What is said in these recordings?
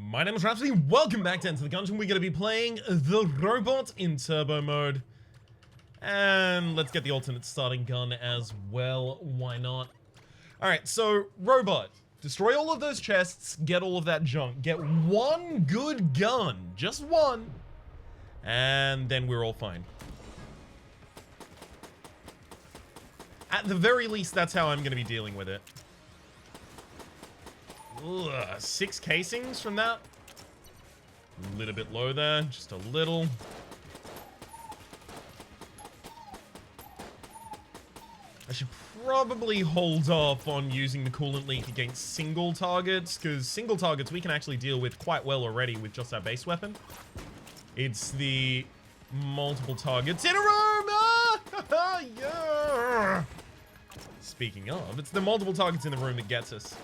My name is Rhapsody, welcome back to Enter the Gungeon. We're going to be playing the robot in turbo mode. And let's get the alternate starting gun as well, why not? Alright, so, robot. Destroy all of those chests, get all of that junk, get one good gun, just one, and then we're all fine. At the very least, that's how I'm going to be dealing with it. Ugh, 6 casings from that. A little bit low there, just a little. I should probably hold off on using the coolant leak against single targets, because single targets we can actually deal with quite well already with just our base weapon. It's the multiple targets in a row! Ah! Yeah! Speaking of, it's the multiple targets in the room that gets us.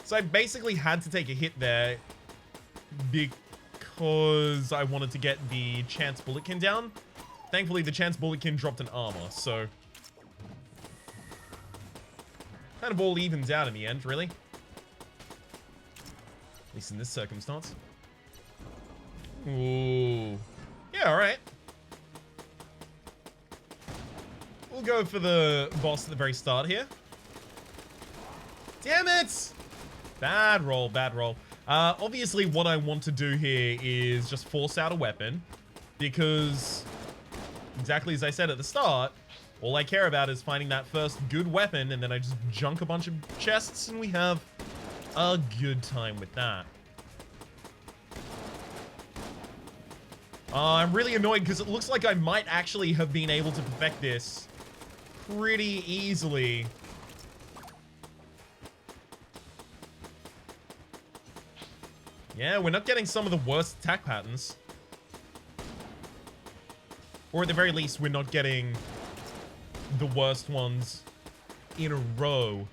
So I basically had to take a hit there because I wanted to get the chance bulletkin down. Thankfully, the chance bulletkin dropped an armor, so kind of all evens out in the end, really. At least in this circumstance. Ooh. Yeah, alright. We'll go for the boss at the very start here. Damn it! Bad roll, bad roll. Obviously, what I want to do here is just force out a weapon, because, exactly as I said at the start, all I care about is finding that first good weapon, and then I just junk a bunch of chests, and we have a good time with that. I'm really annoyed, because it looks like I might actually have been able to perfect this pretty easily. Yeah, we're not getting some of the worst attack patterns. Or at the very least, we're not getting the worst ones in a row.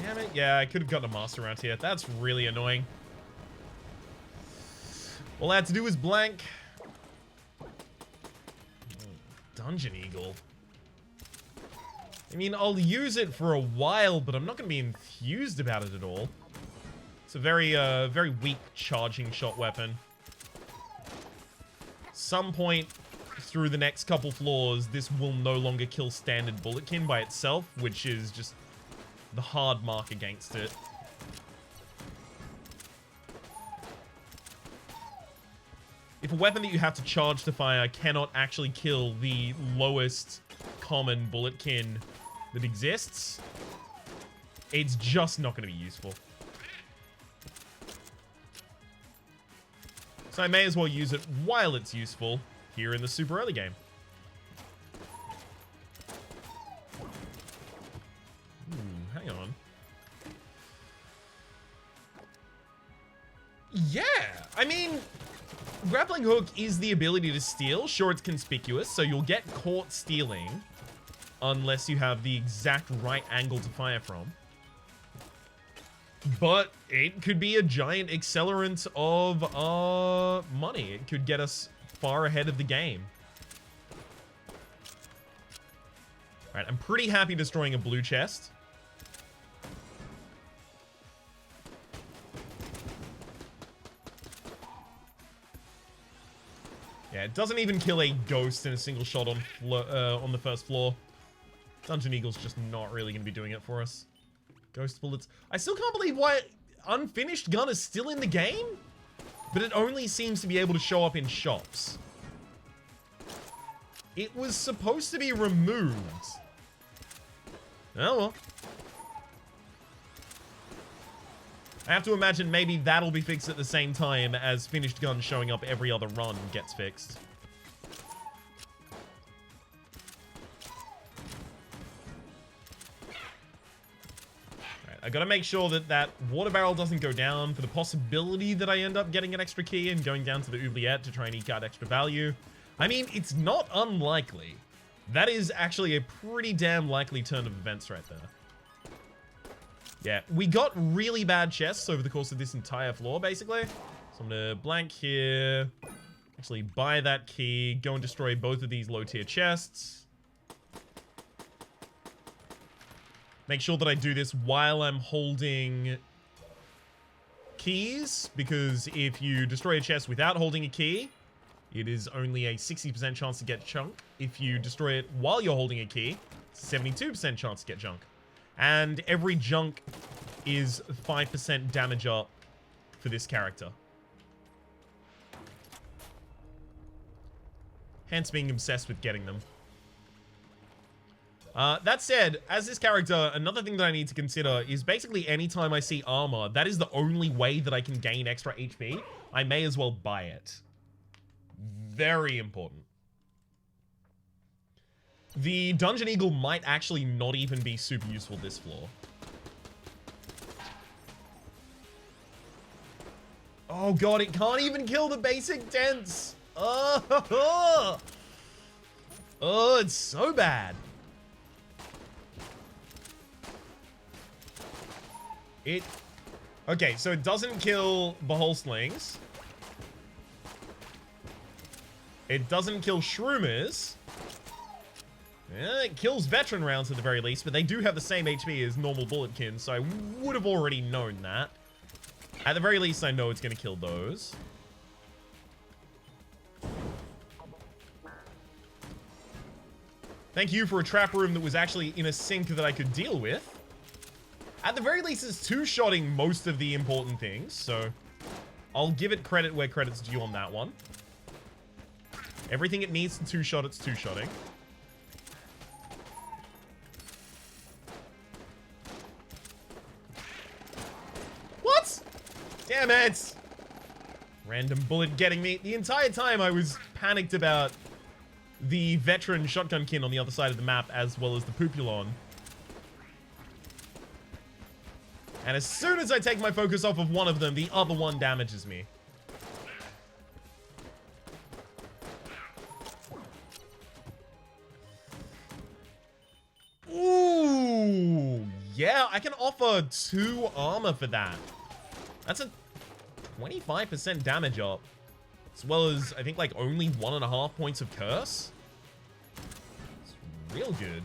Damn it. Yeah, I could have gotten a master around here. That's really annoying. All I had to do was blank. Dungeon Eagle. I mean, I'll use it for a while, but I'm not going to be enthused about it at all. It's a very, very weak charging shot weapon. Some point through the next couple floors, this will no longer kill standard bulletkin by itself, which is just the hard mark against it. If a weapon that you have to charge to fire cannot actually kill the lowest common bulletkin that exists, it's just not going to be useful. So I may as well use it while it's useful here in the super early game. Hang on. Yeah, I mean, grappling hook is the ability to steal. Sure, it's conspicuous, so you'll get caught stealing unless you have the exact right angle to fire from. But it could be a giant accelerant of money. It could get us far ahead of the game. Alright, I'm pretty happy destroying a blue chest. Yeah, it doesn't even kill a ghost in a single shot on the first floor. Dungeon Eagle's just not really going to be doing it for us. Ghost bullets. I still can't believe why Unfinished Gun is still in the game, but it only seems to be able to show up in shops. It was supposed to be removed. Oh well. I have to imagine maybe that'll be fixed at the same time as Finished Gun showing up every other run gets fixed. Right, I gotta make sure that that water barrel doesn't go down for the possibility that I end up getting an extra key and going down to the oubliette to try and eke out extra value. I mean, it's not unlikely. That is actually a pretty damn likely turn of events right there. Yeah, we got really bad chests over the course of this entire floor, basically. So I'm gonna blank here. Actually buy that key. Go and destroy both of these low tier chests. Make sure that I do this while I'm holding keys, because if you destroy a chest without holding a key, it is only a 60% chance to get junk. If you destroy it while you're holding a key, it's a 72% chance to get junk. And every junk is 5% damage up for this character. Hence being obsessed with getting them. That said, as this character, another thing that I need to consider is basically anytime I see armor, that is the only way that I can gain extra HP. I may as well buy it. Very important. The Dungeon Eagle might actually not even be super useful this floor. Oh god, it can't even kill the basic dents! Oh, oh, it's so bad. Okay, so it doesn't kill Behold Slings. It doesn't kill Shroomers. Yeah, it kills Veteran rounds at the very least, but they do have the same HP as normal Bulletkin, so I would have already known that. At the very least, I know it's going to kill those. Thank you for a trap room that was actually in a sink that I could deal with. At the very least, it's two-shotting most of the important things, so I'll give it credit where credit's due on that one. Everything it needs to two-shot, it's two-shotting. What? Damn it! Random bullet getting me. The entire time I was panicked about the Veteran shotgun kin on the other side of the map, as well as the Pupulon. And as soon as I take my focus off of one of them, the other one damages me. Ooh, yeah, I can offer 2 armor for that. That's a 25% damage up. As well as, I think, like, only 1.5 points of curse. It's real good.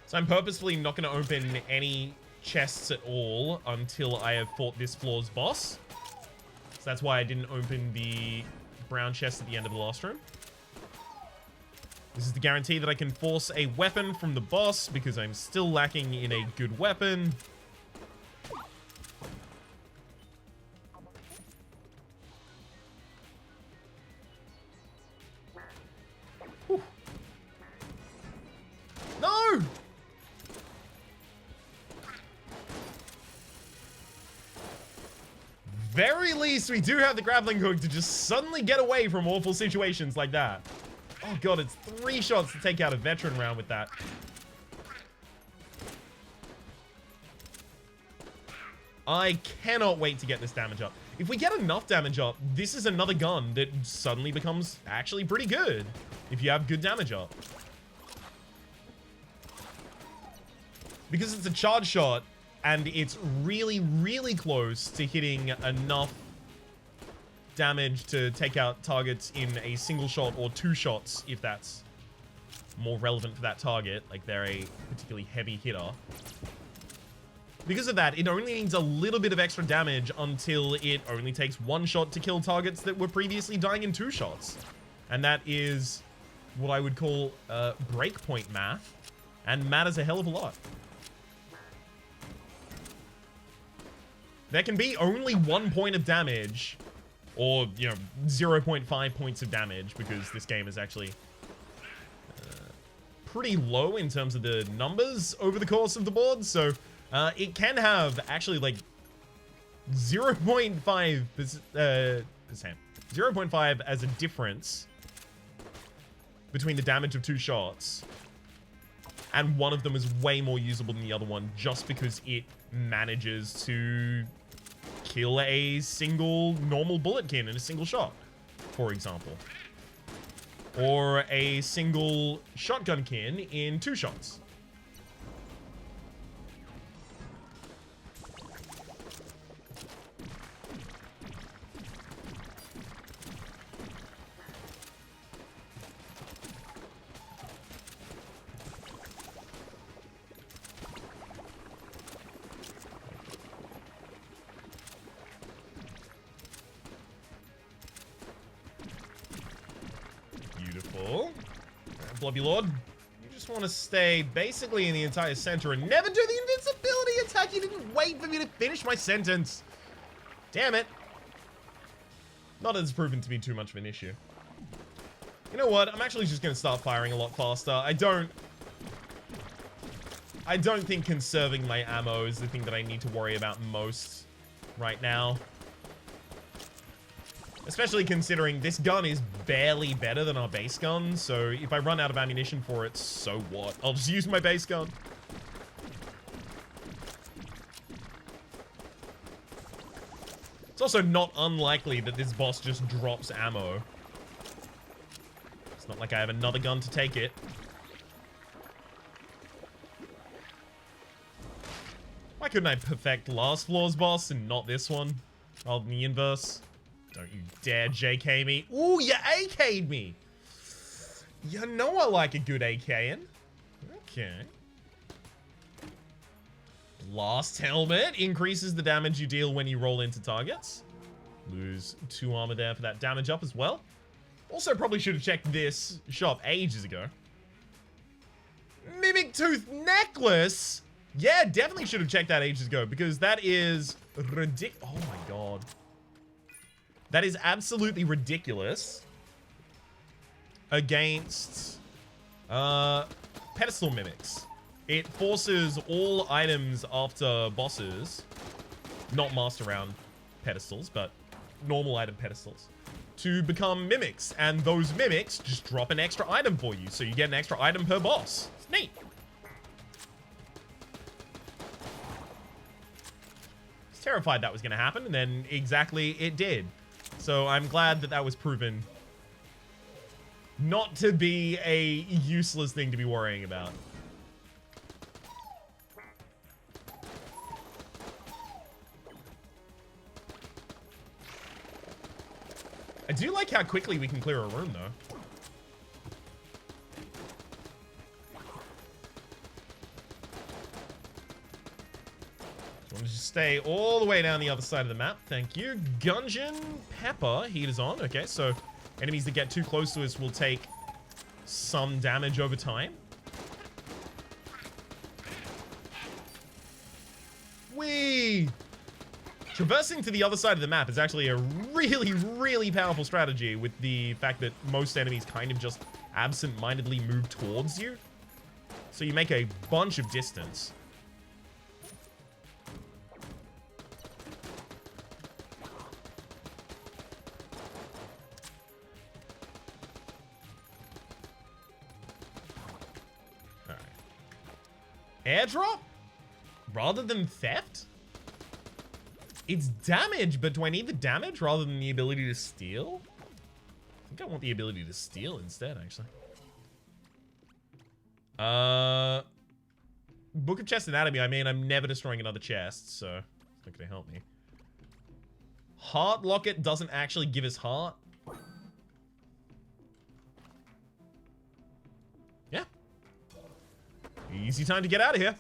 So I'm purposefully not going to open any chests at all until I have fought this floor's boss. So that's why I didn't open the brown chest at the end of the last room. This is the guarantee that I can force a weapon from the boss, because I'm still lacking in a good weapon. Whew. No! Very least, we do have the grappling hook to just suddenly get away from awful situations like that. Oh god, it's 3 shots to take out a Veteran round with that. I cannot wait to get this damage up. If we get enough damage up, this is another gun that suddenly becomes actually pretty good. If you have good damage up. Because it's a charge shot, and it's really, really close to hitting enough damage to take out targets in a single shot or 2 shots, if that's more relevant for that target, like they're a particularly heavy hitter. Because of that, it only needs a little bit of extra damage until it only takes 1 shot to kill targets that were previously dying in 2 shots. And that is what I would call breakpoint math, and matters a hell of a lot. There can be only 1 point of damage, or, you know, 0.5 points of damage, because this game is actually pretty low in terms of the numbers over the course of the board, so it can have actually like 0.5 0.5 as a difference between the damage of 2 shots, and one of them is way more usable than the other one just because it manages to kill a single normal Bulletkin in a single shot, for example. Or a single shotgun kin in 2 shots. Flobby Lord. You just want to stay basically in the entire center and never do the invincibility attack. You didn't wait for me to finish my sentence. Damn it. Not that it's proven to be too much of an issue. You know what? I'm actually just going to start firing a lot faster. I don't think conserving my ammo is the thing that I need to worry about most right now. Especially considering this gun is barely better than our base gun, so if I run out of ammunition for it, so what? I'll just use my base gun. It's also not unlikely that this boss just drops ammo. It's not like I have another gun to take it. Why couldn't I perfect last floor's boss and not this one? Rather than the inverse? Don't you dare JK me. Ooh, you AK'd me. You know I like a good AKing. Okay. Last helmet increases the damage you deal when you roll into targets. Lose 2 armor there for that damage up as well. Also probably should have checked this shop ages ago. Mimic Tooth Necklace? Yeah, definitely should have checked that ages ago because that is ridiculous. Oh my god. That is absolutely ridiculous against pedestal mimics. It forces all items after bosses, not master round pedestals, but normal item pedestals, to become mimics. And those mimics just drop an extra item for you. So you get an extra item per boss. It's neat. I was terrified that was going to happen, and then exactly it did. So I'm glad that that was proven not to be a useless thing to be worrying about. I do like how quickly we can clear a room, though. I want to just stay all the way down the other side of the map. Thank you. Gungeon Pepper. Heat is on. Okay, so enemies that get too close to us will take some damage over time. Whee! Traversing to the other side of the map is actually a really, really powerful strategy with the fact that most enemies kind of just absent-mindedly move towards you. So you make a bunch of distance. Airdrop? Rather than theft? It's damage, but do I need the damage rather than the ability to steal? I think I want the ability to steal instead, actually. Book of Chest Anatomy, I mean, I'm never destroying another chest, so it's not gonna help me. Heart Locket doesn't actually give us heart. Yeah. Easy time to get out of here.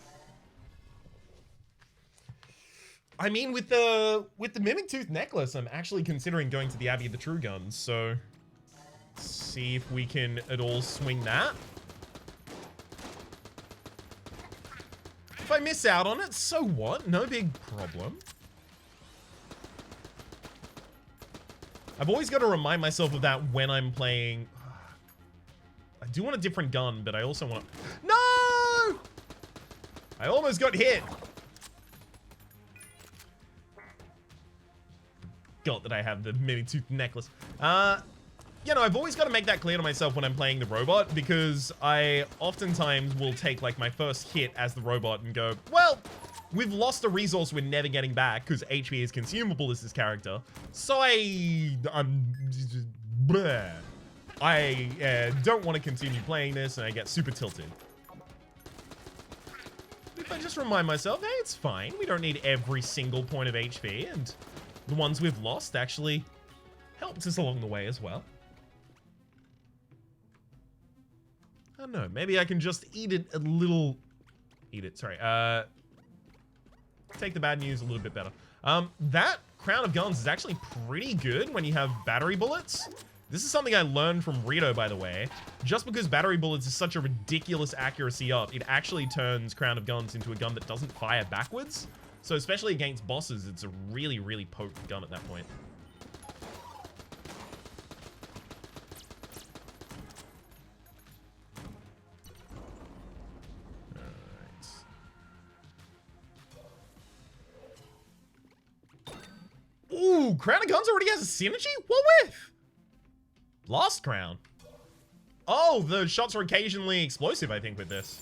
I mean, with the Mimic Tooth Necklace, I'm actually considering going to the Abbey of the True Guns, so let's see if we can at all swing that. If I miss out on it, so what? No big problem. I've always got to remind myself of that when I'm playing. I do want a different gun, but I also want... No! I almost got hit. God, that I have the Mimic Tooth Necklace. You know, I've always got to make that clear to myself when I'm playing the robot, because I oftentimes will take, like, my first hit as the robot and go, well, we've lost a resource we're never getting back, because HP is consumable as this character. So I don't want to continue playing this, and I get super tilted. If I just remind myself, hey, it's fine. We don't need every single point of HP, and the ones we've lost actually helped us along the way as well. I don't know. Maybe I can just eat it a little... Eat it, sorry. Take the bad news a little bit better. That Crown of Guns is actually pretty good when you have battery bullets. This is something I learned from Rito, by the way. Just because battery bullets is such a ridiculous accuracy up, it actually turns Crown of Guns into a gun that doesn't fire backwards. So especially against bosses, it's a really, really potent gun at that point. Ooh, Crown of Guns already has a synergy? What with? Last Crown. Oh, the shots are occasionally explosive, I think, with this.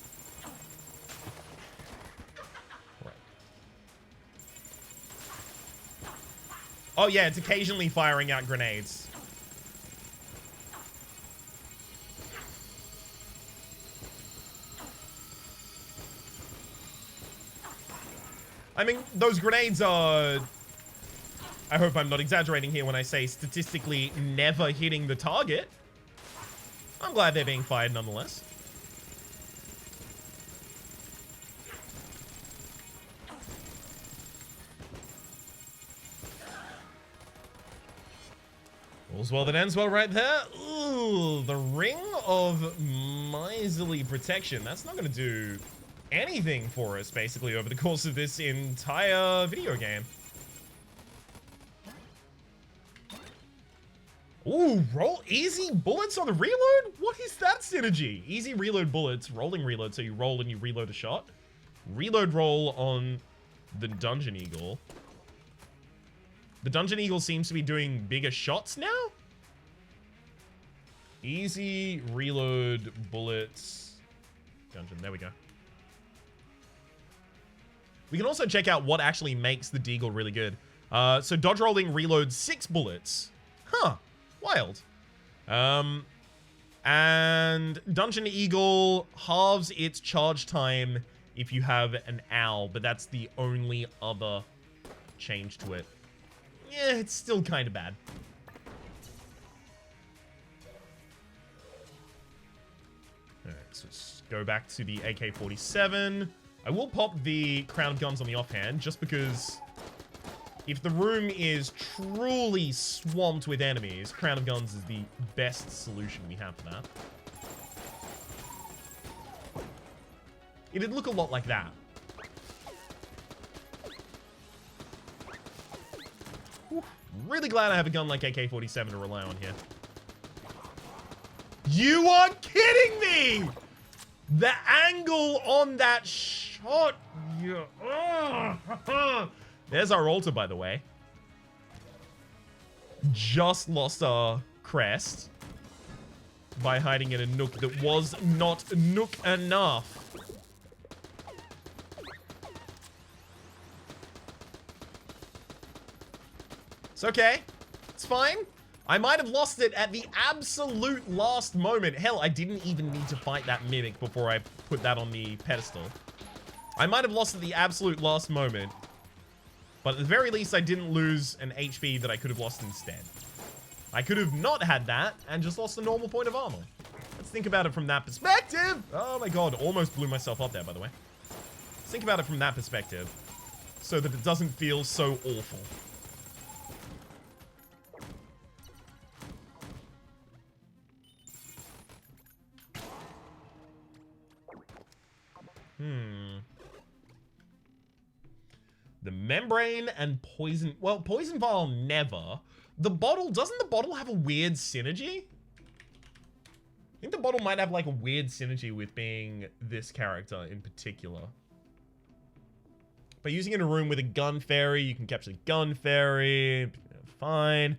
Right. Oh, yeah, it's occasionally firing out grenades. I mean, those grenades are... I hope I'm not exaggerating here when I say statistically never hitting the target. I'm glad they're being fired nonetheless. All's well that ends well right there. Ooh, the Ring of Miserly Protection. That's not going to do anything for us, basically, over the course of this entire video game. Ooh, roll easy bullets on the reload? What is that synergy? Easy reload bullets, rolling reload, so you roll and you reload a shot. Reload roll on the Dungeon Eagle. The Dungeon Eagle seems to be doing bigger shots now? Easy reload bullets. Dungeon, there we go. We can also check out what actually makes the Deagle really good. So dodge rolling reloads 6 bullets. Huh. Wild. And Dungeon Eagle halves its charge time if you have an owl, but that's the only other change to it. Yeah, it's still kind of bad. Alright, so let's go back to the AK-47. I will pop the Crown of Guns on the offhand, just because... if the room is truly swamped with enemies, Crown of Guns is the best solution we have for that. It'd look a lot like that. Whew. Really glad I have a gun like AK-47 to rely on here. You are kidding me! The angle on that shot... There's our altar, by the way. Just lost our crest by hiding in a nook that was not nook enough. It's okay. It's fine. I might have lost it at the absolute last moment. Hell, I didn't even need to fight that mimic before I put that on the pedestal. I might have lost at the absolute last moment. But at the very least, I didn't lose an HP that I could have lost instead. I could have not had that and just lost a normal point of armor. Let's think about it from that perspective. Oh my god, almost blew myself up there, by the way. Let's think about it from that perspective so that it doesn't feel so awful. The membrane and poison... well, poison vial never. The bottle... doesn't the bottle have a weird synergy? I think the bottle might have like a weird synergy with being this character in particular. By using it in a room with a gun fairy, you can capture the gun fairy. Fine.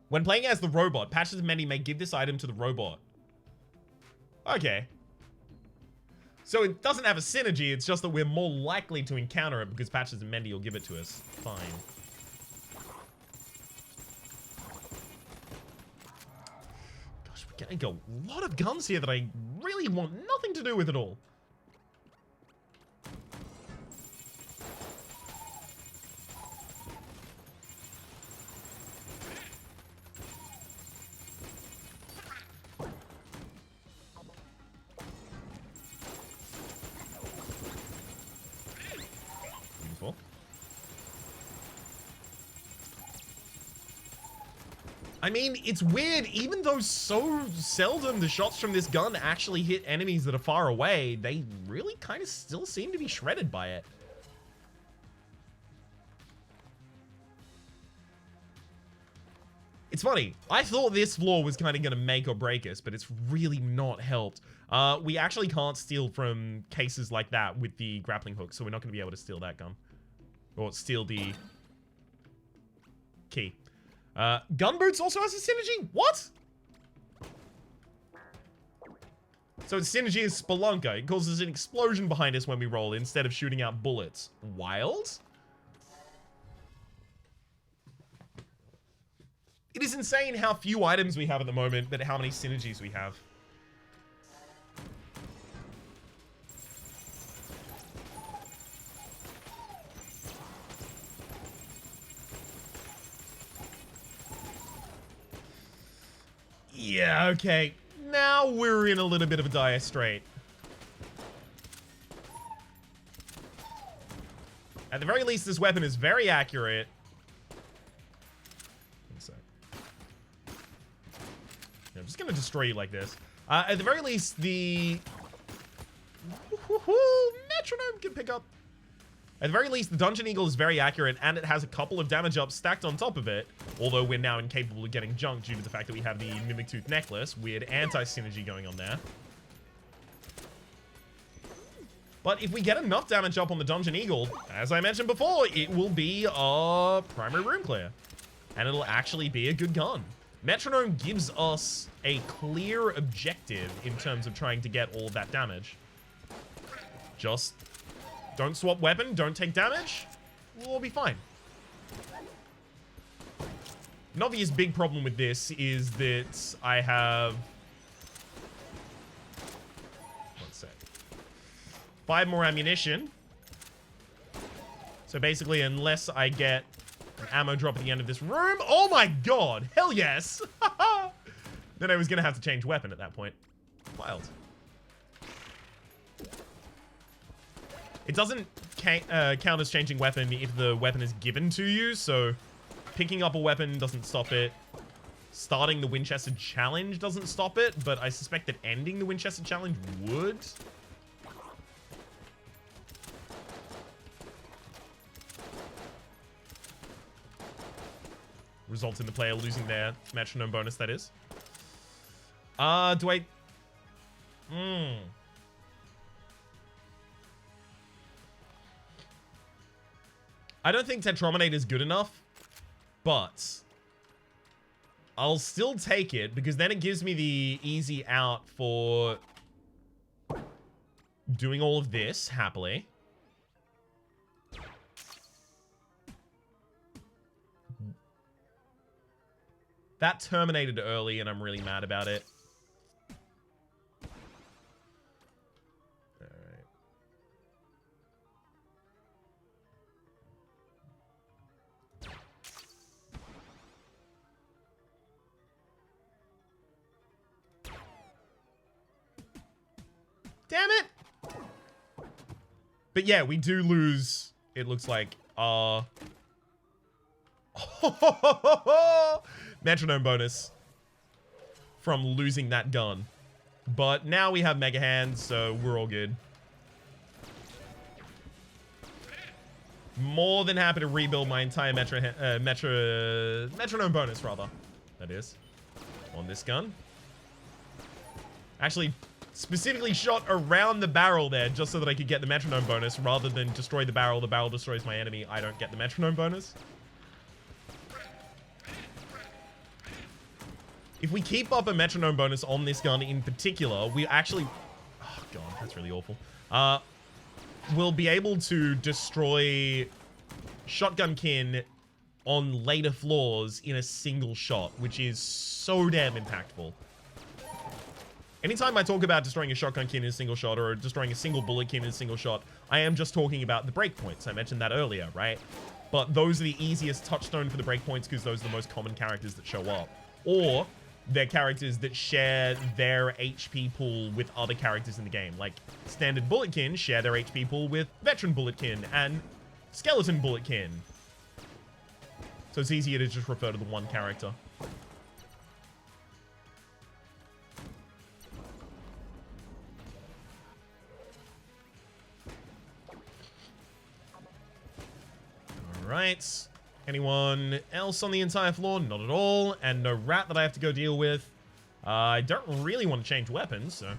When playing as the robot, Patches of Many may give this item to the robot. Okay. So it doesn't have a synergy, it's just that we're more likely to encounter it because Patches and Mendy will give it to us. Fine. Gosh, we're getting a lot of guns here that I really want nothing to do with at all. I mean, it's weird. Even though so seldom the shots from this gun actually hit enemies that are far away, they really kind of still seem to be shredded by it. It's funny. I thought this floor was kind of going to make or break us, but it's really not helped. We actually can't steal from cases like that with the grappling hook, so we're not going to be able to steal that gun. Or steal the key. Gunboots also has a synergy? What? So its synergy is Spelunker. It causes an explosion behind us when we roll instead of shooting out bullets. Wild? It is insane how few items we have at the moment, but how many synergies we have. Yeah, okay. Now we're in a little bit of a dire strait. At the very least, this weapon is very accurate. One sec. I'm just gonna destroy you like this. At the very least, the Metronome can pick up. At the very least, the Dungeon Eagle is very accurate, and it has a couple of damage ups stacked on top of it. Although we're now incapable of getting junked due to the fact that we have the Mimic Tooth necklace. Weird anti-synergy going on there. But if we get enough damage up on the Dungeon Eagle, as I mentioned before, it will be a primary room clear. And it'll actually be a good gun. Metronome gives us a clear objective in terms of trying to get all of that damage. Just don't swap weapon, don't take damage, we'll be fine. An obvious big problem with this is that I have... one sec. 5 more ammunition. So basically, unless I get an ammo drop at the end of this room... Oh my god! Hell yes! Then I was gonna have to change weapon at that point. Wild. It doesn't count as changing weapon if the weapon is given to you, so picking up a weapon doesn't stop it. Starting the Winchester challenge doesn't stop it, but I suspect that ending the Winchester challenge would. Result in the player losing their metronome bonus, that is. Do I... I don't think Tetrominate is good enough, but I'll still take it because then it gives me the easy out for doing all of this happily. That terminated early and I'm really mad about it. Damn it! But yeah, we do lose, it looks like, metronome bonus from losing that gun. But now we have Mega Hands, so we're all good. More than happy to rebuild my entire metronome bonus, rather. That is. On this gun. Actually... specifically shot around the barrel there just so that I could get the metronome bonus rather than destroy the barrel destroys my enemy, I don't get the metronome bonus. If we keep up a metronome bonus on this gun in particular, we actually... oh god, that's really awful. We'll be able to destroy Shotgunkin on later floors in a single shot, which is so damn impactful. Anytime I talk about destroying a Shotgunkin in a single shot or destroying a single Bulletkin in a single shot, I am just talking about the breakpoints. I mentioned that earlier, right? But those are the easiest touchstone for the breakpoints because those are the most common characters that show up. Or they're characters that share their HP pool with other characters in the game. Like standard Bulletkin share their HP pool with veteran Bulletkin and skeleton Bulletkin. So it's easier to just refer to the one character. Alright. Anyone else on the entire floor? Not at all. And no rat that I have to go deal with. I don't really want to change weapons, so...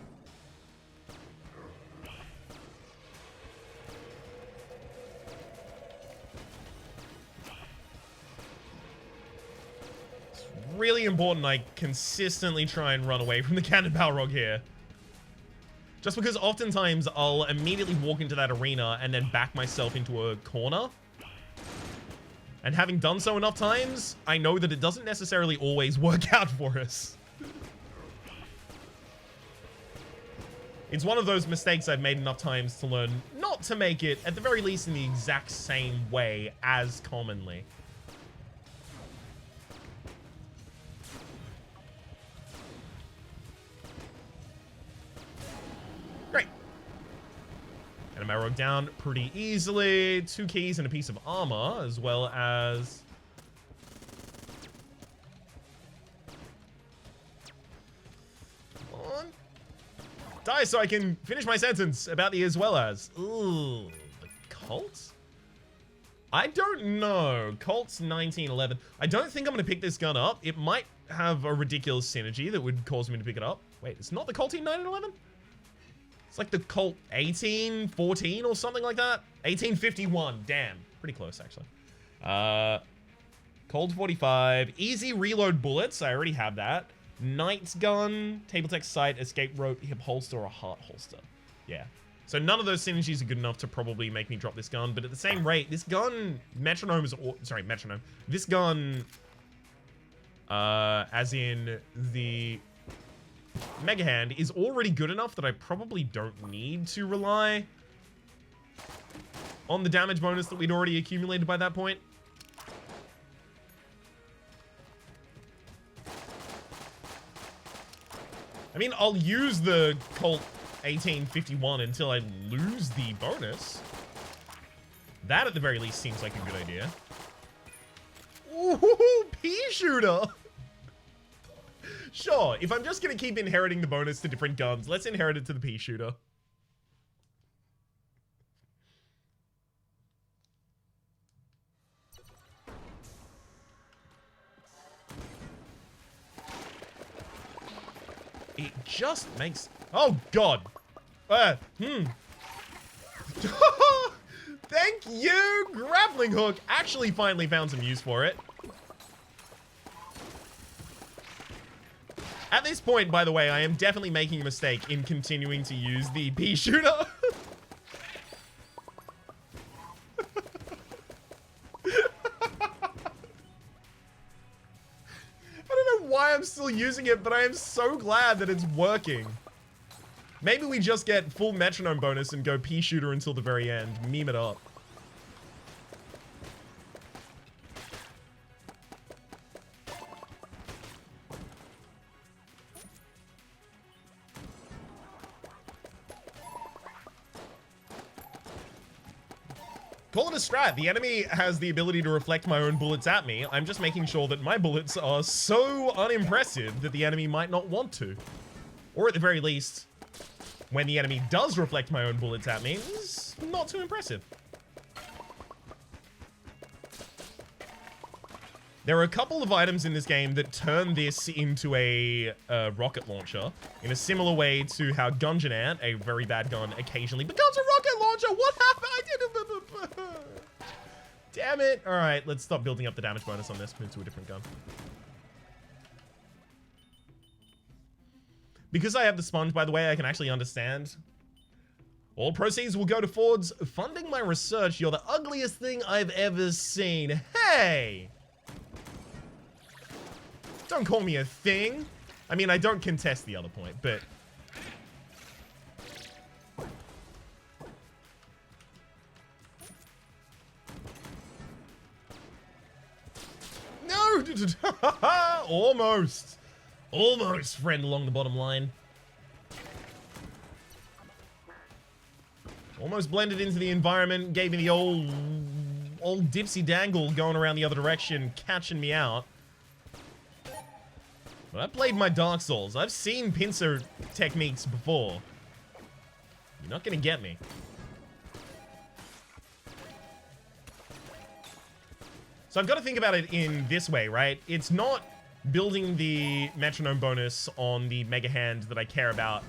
It's really important I consistently try and run away from the cannon Balrog here. Just because oftentimes I'll immediately walk into that arena and then back myself into a corner. And having done so enough times, I know that it doesn't necessarily always work out for us. It's one of those mistakes I've made enough times to learn not to make it, at the very least, in the exact same way as commonly. Great. And a Marrow down pretty easily. 2 keys and a piece of armor, as well as... Die so I can finish my sentence about the as well as. Ooh, the Colt? I don't know. Colt's 1911. I don't think I'm going to pick this gun up. It might have a ridiculous synergy that would cause me to pick it up. Wait, it's not the Colt 1911? It's like the Colt 1814 or something like that. 1851. Damn. Pretty close, actually. Colt 45. Easy reload bullets. I already have that. Knight's gun, table tech sight, escape rope, hip holster, or heart holster. Yeah. So none of those synergies are good enough to probably make me drop this gun. But at the same rate, this gun, Metronome is... Sorry, Metronome. This gun, as in the Mega Hand, is already good enough that I probably don't need to rely on the damage bonus that we'd already accumulated by that point. I mean, I'll use the Colt 1851 until I lose the bonus. That, at the very least, seems like a good idea. Ooh, pea shooter! Sure, if I'm just gonna keep inheriting the bonus to different guns, let's inherit it to the pea shooter. It just makes... Oh, God. Thank you, grappling hook. Actually, finally found some use for it. At this point, by the way, I am definitely making a mistake in continuing to use the pea shooter. Why I'm still using it, but I am so glad that it's working. Maybe we just get full Metronome bonus and go pea shooter until the very end. Meme it up. Call it a strat. The enemy has the ability to reflect my own bullets at me. I'm just making sure that my bullets are so unimpressive that the enemy might not want to. Or at the very least, when the enemy does reflect my own bullets at me, it's not too impressive. There are a couple of items in this game that turn this into a rocket launcher in a similar way to how Gungeon Ant, a very bad gun, occasionally becomes a rocket launcher. What happened? I didn't... Damn it. All right, let's stop building up the damage bonus on this. Move to a different gun. Because I have the sponge, by the way, I can actually understand. All proceeds will go to Ford's funding my research. You're the ugliest thing I've ever seen. Hey! Don't call me a thing. I mean, I don't contest the other point, but... No! Almost. Almost, friend along the bottom line. Almost blended into the environment, gave me the old dipsy dangle going around the other direction, catching me out. But I played my Dark Souls. I've seen pincer techniques before. You're not gonna get me. So I've got to think about it in this way, right? It's not building the metronome bonus on the mega hand that I care about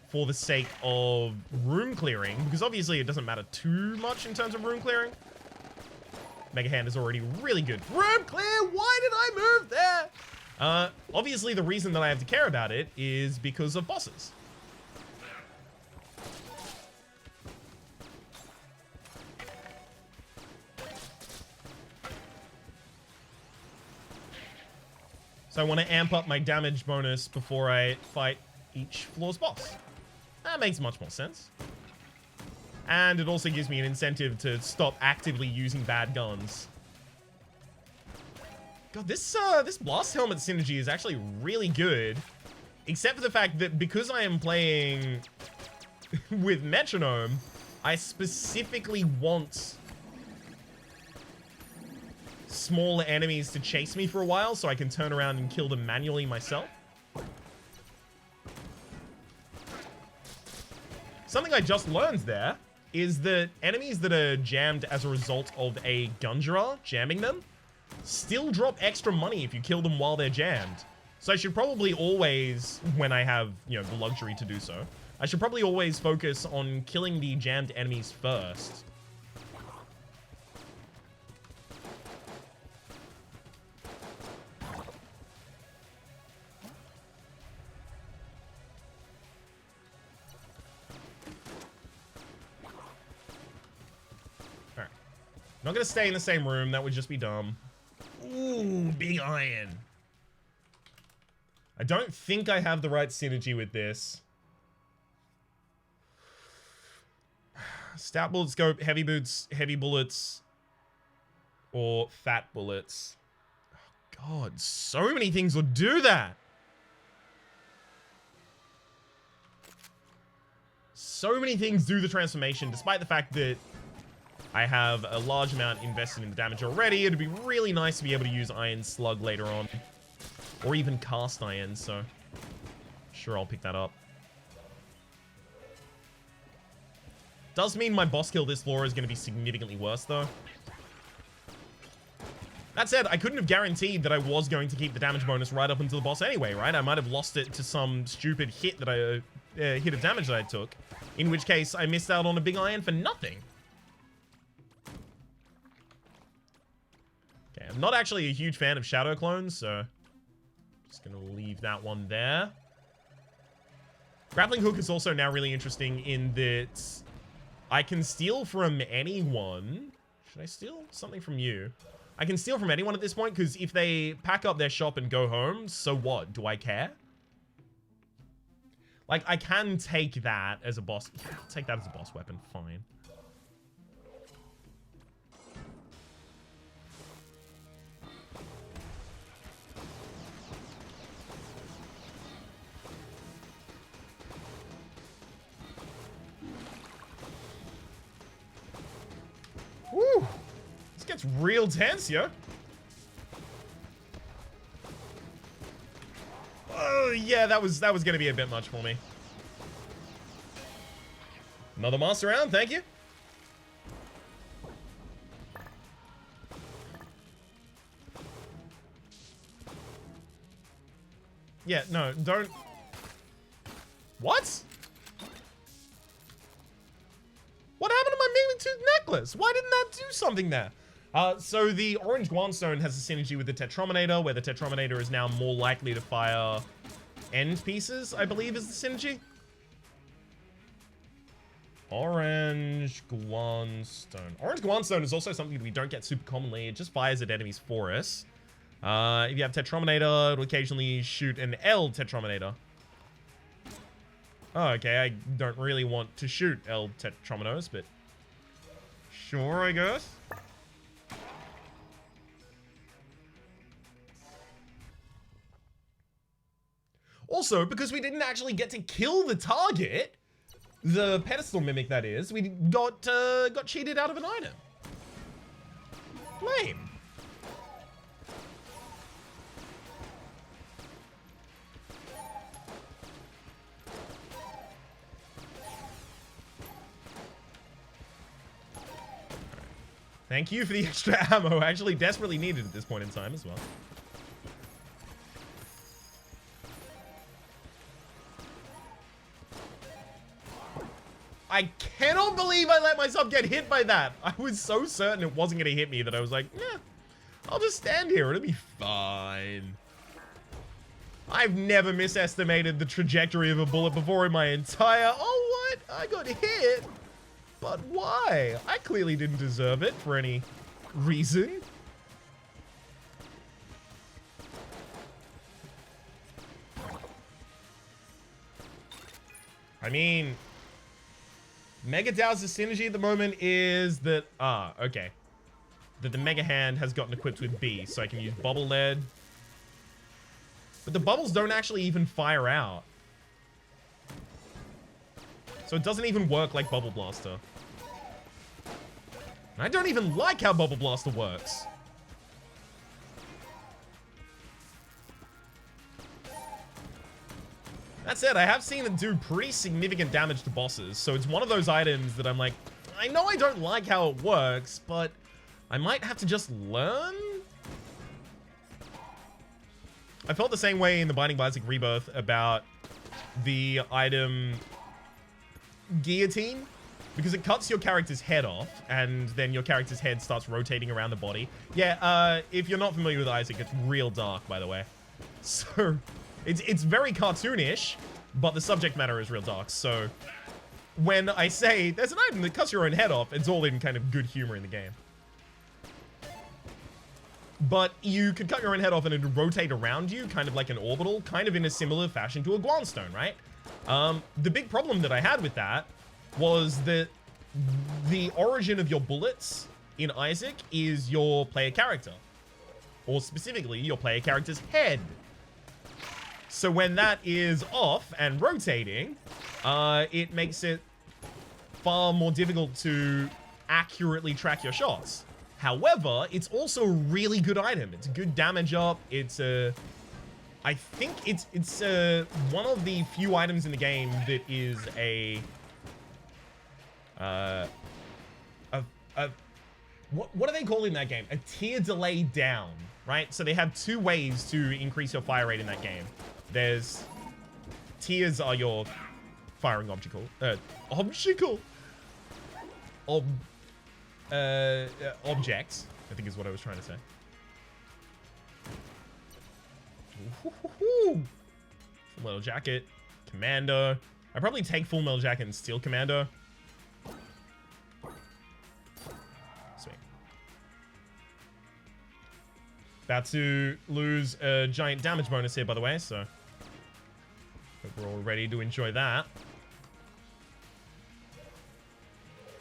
for the sake of room clearing, because obviously it doesn't matter too much in terms of room clearing. Mega hand is already really good. Room clear! Why did I move there? Obviously the reason that I have to care about it is because of bosses. So I want to amp up my damage bonus before I fight each floor's boss. That makes much more sense. And it also gives me an incentive to stop actively using bad guns. God, this blast helmet synergy is actually really good. Except for the fact that because I am playing with Metronome, I specifically want smaller enemies to chase me for a while so I can turn around and kill them manually myself. Something I just learned there is that enemies that are jammed as a result of a Gungeon jamming them still drop extra money if you kill them while they're jammed. So I should probably always, when I have, you know, the luxury to do so, I should probably always focus on killing the jammed enemies first. Not gonna stay in the same room, that would just be dumb. Ooh, big iron. I don't think I have the right synergy with this. Stout bullet scope, heavy boots, heavy bullets, or fat bullets. Oh, God, so many things would do that. So many things do the transformation, despite the fact that I have a large amount invested in the damage already. It'd be really nice to be able to use Iron Slug later on. Or even Cast Iron, so sure, I'll pick that up. Does mean my boss kill this floor is going to be significantly worse, though. That said, I couldn't have guaranteed that I was going to keep the damage bonus right up until the boss anyway, right? I might have lost it to some stupid hit that hit of damage that I took. In which case, I missed out on a big iron for nothing. Okay, I'm not actually a huge fan of shadow clones, so just gonna leave that one there. Grappling hook is also now really interesting in that I can steal from anyone. Should I steal something from you? I can steal from anyone at this point, because if they pack up their shop and go home, so what? Do I care? Like, I can take that as a boss. Yeah, I'll take that as a boss weapon, fine. Woo! This gets real tense, yo. Oh, yeah, that was gonna be a bit much for me. Another monster round, thank you. Yeah, no, don't. What? What happened to my Mingling Tooth necklace? Why didn't that do something there? So the orange Guanstone has a synergy with the Tetrominator, where the Tetrominator is now more likely to fire end pieces, I believe is the synergy. Orange Guanstone. Orange Guanstone is also something that we don't get super commonly. It just fires at enemies for us. If you have Tetrominator, it'll occasionally shoot an L Tetrominator. Oh, okay, I don't really want to shoot L Tetrominos, but sure, I guess. Also, because we didn't actually get to kill the target, the pedestal mimic that is, we got cheated out of an item. Lame. Thank you for the extra ammo. I actually desperately needed at this point in time as well. I cannot believe I let myself get hit by that. I was so certain it wasn't going to hit me that I was like, yeah, I'll just stand here. It'll be fine. I've never misestimated the trajectory of a bullet before in my entire... Oh, what? I got hit? But why? I clearly didn't deserve it for any reason. I mean... Mega Dowser's synergy at the moment is that... okay. That the Mega Hand has gotten equipped with B, so I can use Bubble Lead. But the bubbles don't actually even fire out. So it doesn't even work like Bubble Blaster. And I don't even like how Bubble Blaster works. That said, I have seen it do pretty significant damage to bosses, so it's one of those items that I'm like, I know I don't like how it works, but I might have to just learn? I felt the same way in the Binding of Isaac Rebirth about the item Guillotine, because it cuts your character's head off, and then your character's head starts rotating around the body. Yeah, if you're not familiar with Isaac, it's real dark, by the way. So... It's very cartoonish, but the subject matter is real dark. So when I say there's an item that cuts your own head off, it's all in kind of good humor in the game. But you could cut your own head off and it would rotate around you, kind of like an orbital, kind of in a similar fashion to a Guanstone, right? The big problem that I had with that was that the origin of your bullets in Isaac is your player character. Or specifically, your player character's head. So when that is off and rotating, it makes it far more difficult to accurately track your shots. However, it's also a really good item. It's a good damage up. It's a... I think it's one of the few items in the game that is what do they call it in that game? A tier delay down, right? So they have two ways to increase your fire rate in that game. There's tiers are your firing object, objects, I think is what I was trying to say. Full Metal Jacket, Commando. I'd probably take Full Metal Jacket and Steel Commando. Sweet. About to lose a giant damage bonus here, by the way, so hope we're all ready to enjoy that.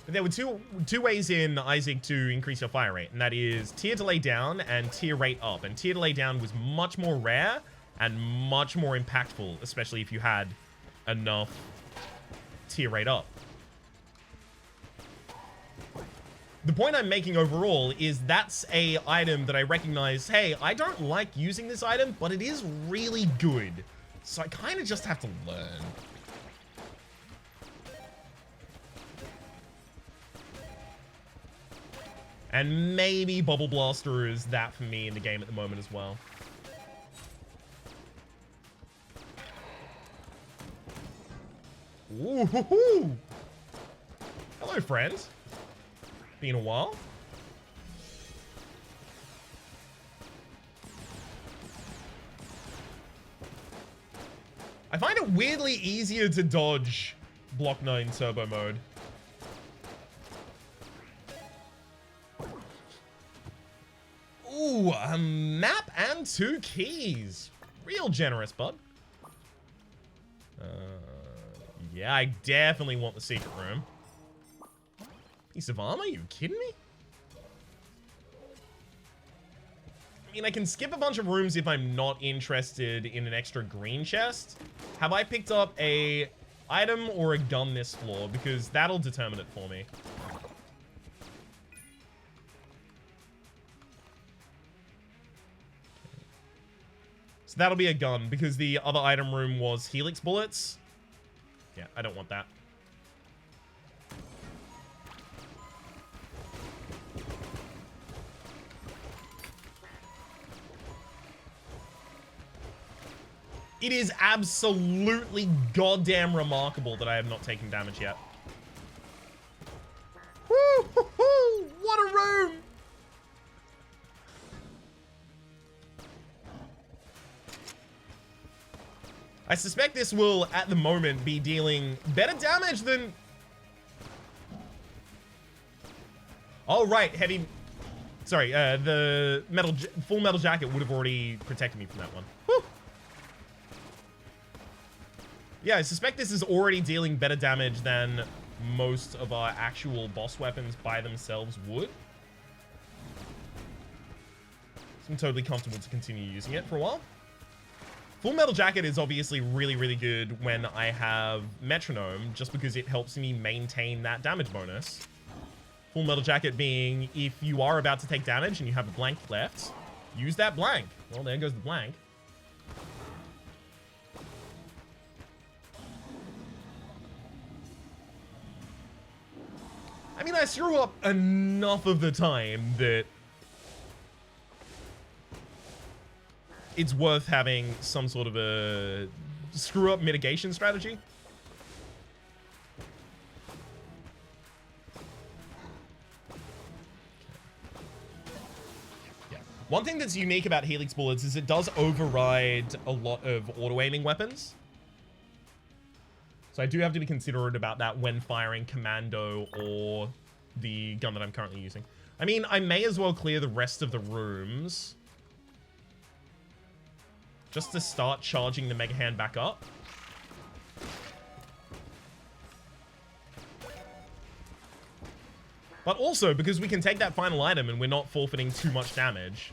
But there were two ways in Isaac to increase your fire rate, and that is tier delay down and tier rate up. And tier delay down was much more rare and much more impactful, especially if you had enough tier rate up. The point I'm making overall is that's a item that I recognize, hey, I don't like using this item, but it is really good. So I kind of just have to learn. And maybe Bubble Blaster is that for me in the game at the moment as well. Ooh, hoo, hoo. Hello, friend. Been a while. I find it weirdly easier to dodge Block 9 Turbo Mode. Ooh, a map and 2 keys. Real generous, bud. Yeah, I definitely want the secret room. Piece of armor? You kidding me? I mean, I can skip a bunch of rooms if I'm not interested in an extra green chest. Have I picked up a item or a gun this floor? Because that'll determine it for me. So that'll be a gun, because the other item room was Helix bullets. Yeah, I don't want that. It is absolutely goddamn remarkable that I have not taken damage yet. Woo, hoo, hoo, what a room! I suspect this will, at the moment, be dealing better damage than... Oh, right, heavy... Sorry, the full metal jacket would have already protected me from that one. Whew. Yeah, I suspect this is already dealing better damage than most of our actual boss weapons by themselves would. So I'm totally comfortable to continue using it for a while. Full Metal Jacket is obviously really, really good when I have Metronome, just because it helps me maintain that damage bonus. Full Metal Jacket being, if you are about to take damage and you have a blank left, use that blank. Well, there goes the blank. I mean, I screw up enough of the time that it's worth having some sort of a screw-up mitigation strategy. Yeah. One thing that's unique about Helix Bullets is it does override a lot of auto-aiming weapons. So I do have to be considerate about that when firing Commando or the gun that I'm currently using. I mean, I may as well clear the rest of the rooms just to start charging the Mega Hand back up. But also, because we can take that final item and we're not forfeiting too much damage.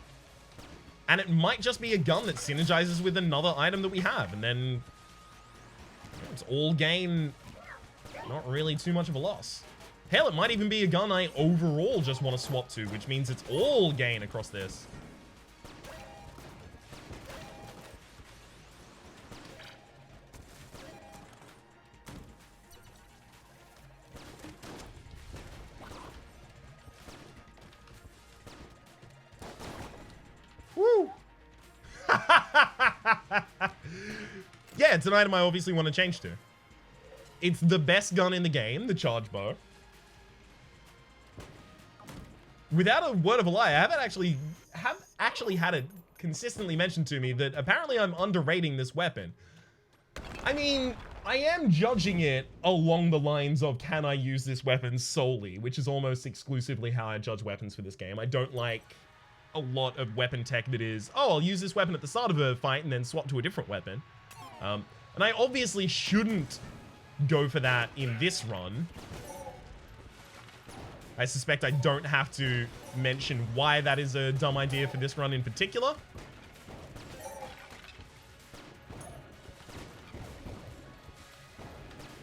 And it might just be a gun that synergizes with another item that we have. And then it's all gain, not really too much of a loss. Hell, it might even be a gun I overall just want to swap to, which means it's all gain across this. Woo! Yeah, it's an item I obviously want to change to. It's the best gun in the game, the charge bow. Without a word of a lie, I have actually had it consistently mentioned to me that apparently I'm underrating this weapon. I mean, I am judging it along the lines of, can I use this weapon solely, which is almost exclusively how I judge weapons for this game. I don't like a lot of weapon tech that is, oh, I'll use this weapon at the start of a fight and then swap to a different weapon. And I obviously shouldn't go for that in this run. I suspect I don't have to mention why that is a dumb idea for this run in particular.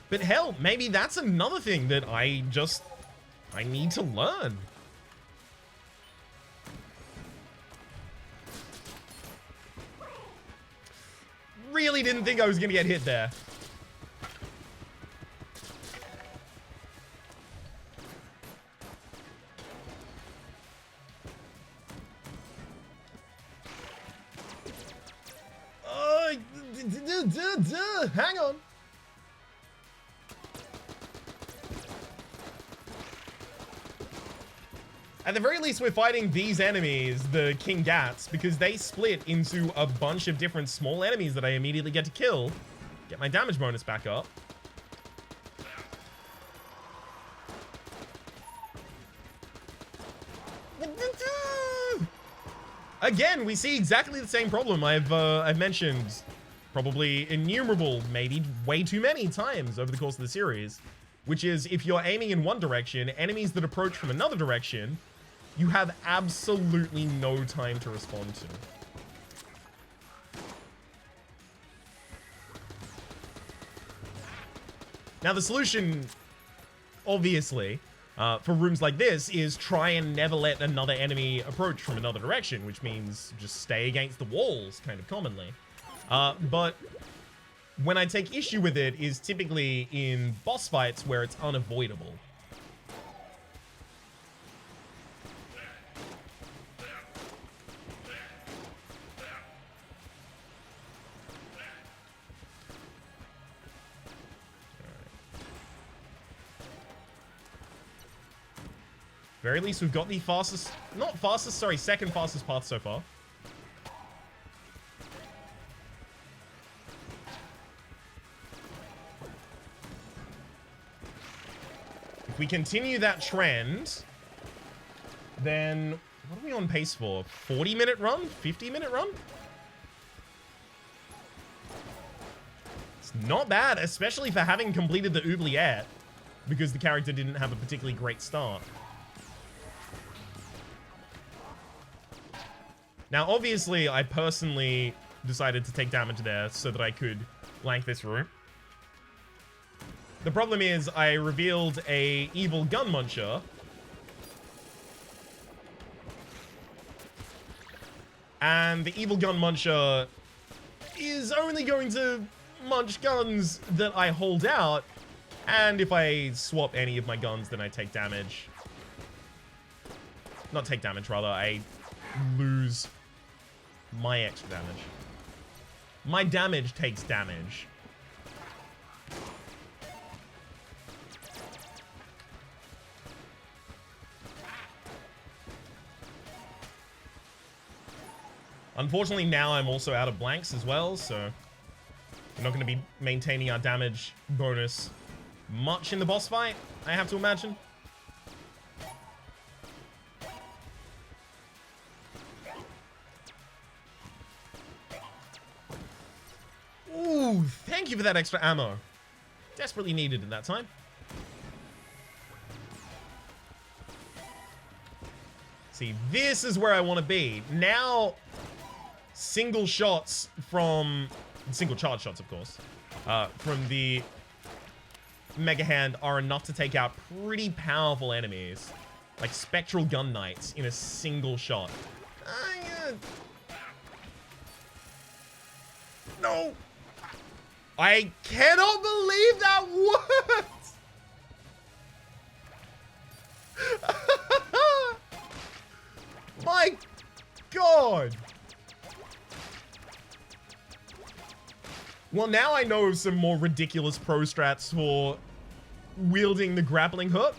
But hell, maybe that's another thing that I need to learn. Really didn't think I was gonna get hit there. Hang on. At the very least, we're fighting these enemies, the King Gats, because they split into a bunch of different small enemies that I immediately get to kill. Get my damage bonus back up. Again, we see exactly the same problem I've mentioned probably innumerable, maybe way too many times over the course of the series, which is if you're aiming in one direction, enemies that approach from another direction, you have absolutely no time to respond to. Now, the solution, obviously, for rooms like this is try and never let another enemy approach from another direction, which means just stay against the walls, kind of commonly. But when I take issue with it is typically in boss fights where it's unavoidable. very least, we've got the fastest, not fastest, sorry, second fastest path so far. If we continue that trend, then what are we on pace for? 40-minute run? 50-minute run? It's not bad, especially for having completed the oubliette, because the character didn't have a particularly great start. Now, obviously, I personally decided to take damage there so that I could blank this room. The problem is I revealed a evil gun muncher. And the evil gun muncher is only going to munch guns that I hold out. And if I swap any of my guns, then I take damage. Not take damage, rather. I lose my extra damage. My damage takes damage. Unfortunately, now I'm also out of blanks as well, so we're not going to be maintaining our damage bonus much in the boss fight, I have to imagine. Ooh, thank you for that extra ammo. Desperately needed at that time. See, this is where I want to be. Now, single shots from... Single charge shots, of course. From the Mega Hand are enough to take out pretty powerful enemies. Like Spectral Gun Knights in a single shot. No! I cannot believe that worked! My God! Well, now I know some more ridiculous pro strats for wielding the grappling hook.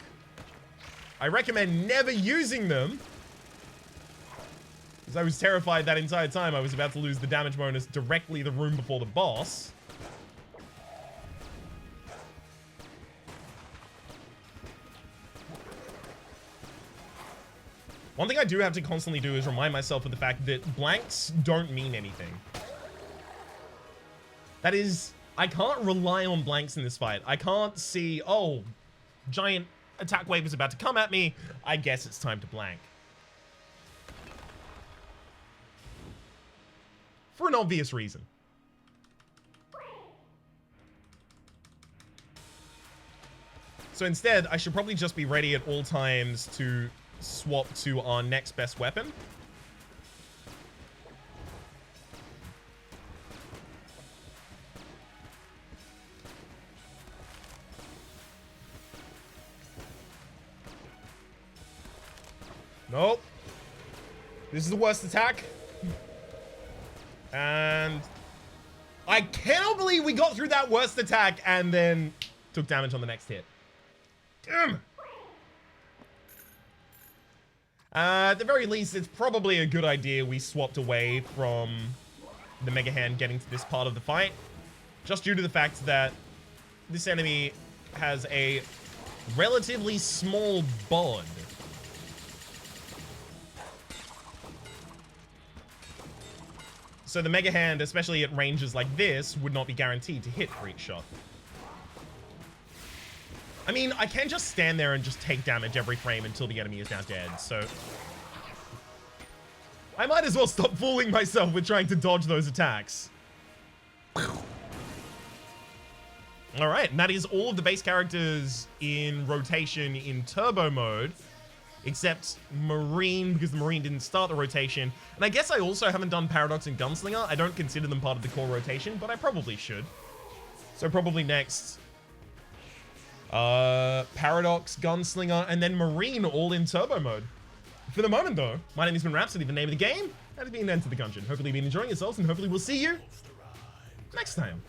I recommend never using them, because I was terrified that entire time I was about to lose the damage bonus directly the room before the boss. One thing I do have to constantly do is remind myself of the fact that blanks don't mean anything. That is, I can't rely on blanks in this fight. I can't see, oh, giant attack wave is about to come at me. I guess it's time to blank. For an obvious reason. So instead, I should probably just be ready at all times to swap to our next best weapon. Nope. This is the worst attack. And I cannot believe we got through that worst attack and then took damage on the next hit. Damn. At the very least, it's probably a good idea we swapped away from the Mega Hand getting to this part of the fight. Just due to the fact that this enemy has a relatively small bod. So the Mega Hand, especially at ranges like this, would not be guaranteed to hit for each shot. I mean, I can just stand there and just take damage every frame until the enemy is now dead, so... I might as well stop fooling myself with trying to dodge those attacks. Alright, and that is all of the base characters in rotation in turbo mode. Except Marine, because the Marine didn't start the rotation. And I guess I also haven't done Paradox and Gunslinger. I don't consider them part of the core rotation, but I probably should. So probably next... Paradox, Gunslinger, and then Marine all in turbo mode. For the moment, though, my name has been Rhapsody, the name of the game. That has been Enter the Gungeon. Hopefully you've been enjoying yourselves, and hopefully we'll see you next time.